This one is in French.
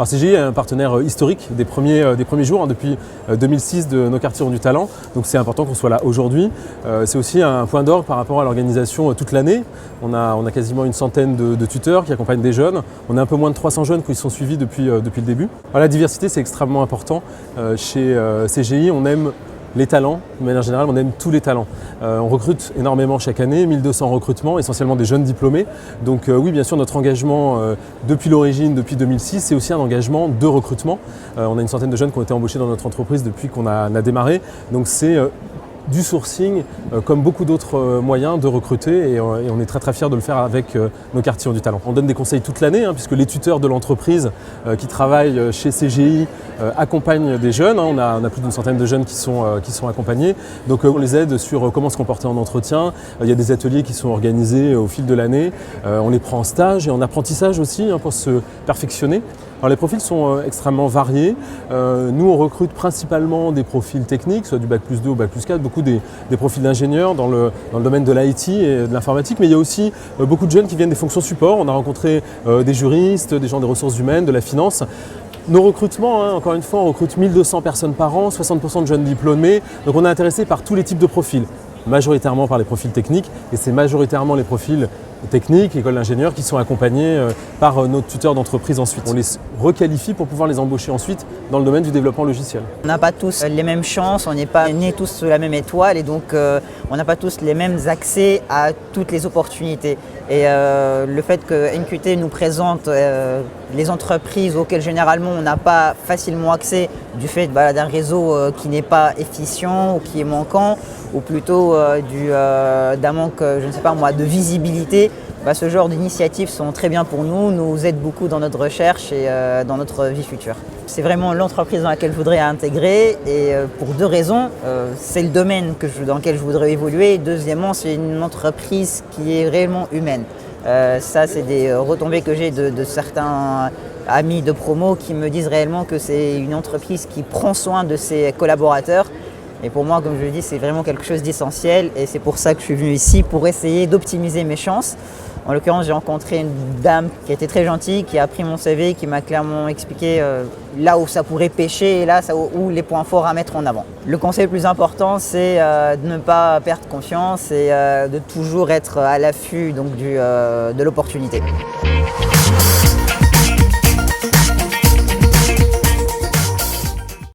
Alors CGI est un partenaire historique des premiers jours, depuis 2006 de Nos quartiers ont du talent. Donc c'est important qu'on soit là aujourd'hui. C'est aussi un point d'orgue par rapport à l'organisation toute l'année. On a quasiment une centaine de tuteurs qui accompagnent des jeunes. On a un peu moins de 300 jeunes qui sont suivis depuis le début. Alors, la diversité, c'est extrêmement important. Chez CGI, on aime les talents, de manière générale, on aime tous les talents. On recrute énormément chaque année, 1200 recrutements, essentiellement des jeunes diplômés. Donc oui, bien sûr, notre engagement depuis l'origine, depuis 2006, c'est aussi un engagement de recrutement. On a une centaine de jeunes qui ont été embauchés dans notre entreprise depuis qu'on a démarré. Donc c'est du sourcing, comme beaucoup d'autres moyens de recruter et on est très très fiers de le faire avec Nos quartiers ont du talent. On donne des conseils toute l'année puisque les tuteurs de l'entreprise qui travaillent chez CGI accompagnent des jeunes. On a plus d'une centaine de jeunes qui sont accompagnés. Donc on les aide sur comment se comporter en entretien. Il y a des ateliers qui sont organisés au fil de l'année. On les prend en stage et en apprentissage aussi pour se perfectionner. Alors les profils sont extrêmement variés. Nous on recrute principalement des profils techniques, soit du Bac+2 au Bac+4, beaucoup des profils d'ingénieurs dans le domaine de l'IT et de l'informatique, mais il y a aussi beaucoup de jeunes qui viennent des fonctions support. On a rencontré des juristes, des gens des ressources humaines, de la finance. Nos recrutements, encore une fois, on recrute 1200 personnes par an, 60% de jeunes diplômés, donc on est intéressé par tous les types de profils, majoritairement par les profils techniques, et c'est majoritairement les profils techniques, écoles d'ingénieurs, qui sont accompagnés par nos tuteurs d'entreprise ensuite. On les requalifie pour pouvoir les embaucher ensuite dans le domaine du développement logiciel. On n'a pas tous les mêmes chances, on n'est pas nés tous sous la même étoile et donc on n'a pas tous les mêmes accès à toutes les opportunités. Et le fait que NQT nous présente les entreprises auxquelles généralement on n'a pas facilement accès du fait d'un réseau qui n'est pas efficient ou qui est manquant, ou plutôt d'un manque, je ne sais pas moi, de visibilité, ce genre d'initiatives sont très bien pour nous aident beaucoup dans notre recherche et dans notre vie future. C'est vraiment l'entreprise dans laquelle je voudrais intégrer et pour deux raisons. C'est le domaine dans lequel je voudrais évoluer et deuxièmement, c'est une entreprise qui est réellement humaine. Ça, c'est des retombées que j'ai de certains amis de promo qui me disent réellement que c'est une entreprise qui prend soin de ses collaborateurs. Et pour moi, comme je le dis, c'est vraiment quelque chose d'essentiel et c'est pour ça que je suis venu ici, pour essayer d'optimiser mes chances. En l'occurrence, j'ai rencontré une dame qui était très gentille, qui a pris mon CV, qui m'a clairement expliqué là où ça pourrait pêcher et là où les points forts à mettre en avant. Le conseil le plus important, c'est de ne pas perdre confiance et de toujours être à l'affût de l'opportunité.